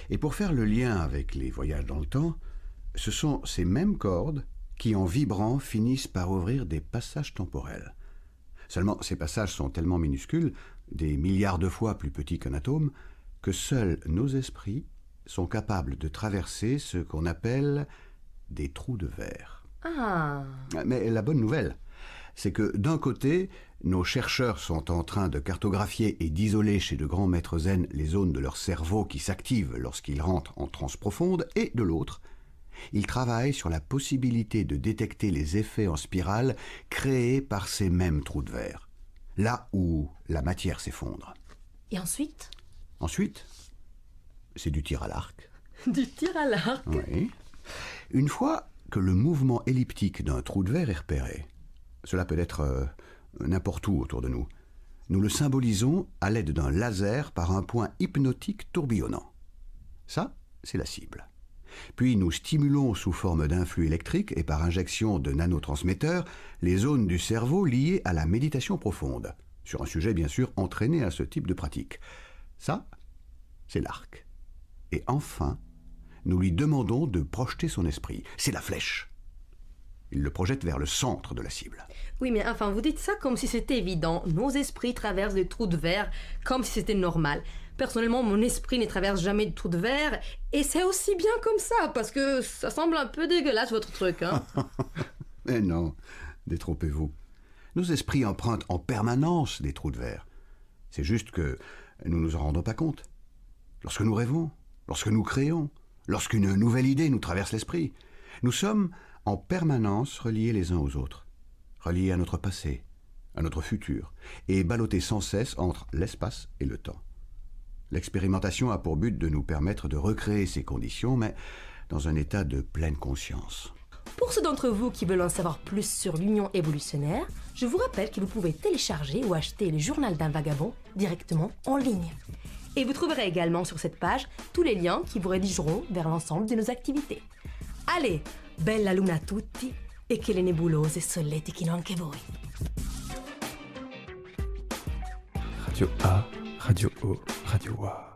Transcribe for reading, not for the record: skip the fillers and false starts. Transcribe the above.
Et pour faire le lien avec les voyages dans le temps, ce sont ces mêmes cordes qui, en vibrant, finissent par ouvrir des passages temporels. Seulement, ces passages sont tellement minuscules, des milliards de fois plus petits qu'un atome, que seuls nos esprits sont capables de traverser ce qu'on appelle des trous de verre. Ah. Mais la bonne nouvelle, c'est que d'un côté, nos chercheurs sont en train de cartographier et d'isoler chez de grands maîtres zen les zones de leur cerveau qui s'activent lorsqu'ils rentrent en transe profonde, et de l'autre, ils travaillent sur la possibilité de détecter les effets en spirale créés par ces mêmes trous de verre, là où la matière s'effondre. Et ensuite? Ensuite, c'est du tir à l'arc. Du tir à l'arc? Oui. Une fois que le mouvement elliptique d'un trou de verre est repéré, cela peut être n'importe où autour de nous, nous le symbolisons à l'aide d'un laser par un point hypnotique tourbillonnant. Ça, c'est la cible. Puis nous stimulons sous forme d'influx électrique et par injection de nanotransmetteurs les zones du cerveau liées à la méditation profonde, sur un sujet bien sûr entraîné à ce type de pratique. Ça, c'est l'arc. Et enfin, nous lui demandons de projeter son esprit. C'est la flèche. Il le projette vers le centre de la cible. Oui, mais enfin, vous dites ça comme si c'était évident. Nos esprits traversent des trous de verre comme si c'était normal. Personnellement, mon esprit ne traverse jamais de trous de verre. Et c'est aussi bien comme ça, parce que ça semble un peu dégueulasse, votre truc, hein. Mais non, détrompez-vous. Nos esprits empruntent en permanence des trous de verre. C'est juste que nous ne nous en rendons pas compte. Lorsque nous rêvons, lorsque nous créons, lorsqu'une nouvelle idée nous traverse l'esprit, nous sommes en permanence reliés les uns aux autres, reliés à notre passé, à notre futur, et ballottés sans cesse entre l'espace et le temps. L'expérimentation a pour but de nous permettre de recréer ces conditions, mais dans un état de pleine conscience. Pour ceux d'entre vous qui veulent en savoir plus sur l'union évolutionnaire, je vous rappelle que vous pouvez télécharger ou acheter le journal d'un vagabond directement en ligne. Et vous trouverez également sur cette page tous les liens qui vous redirigeront vers l'ensemble de nos activités. Allez, bella luna a tutti e che le nebulose solletichino anche voi. Radio A, Radio O, Radio A.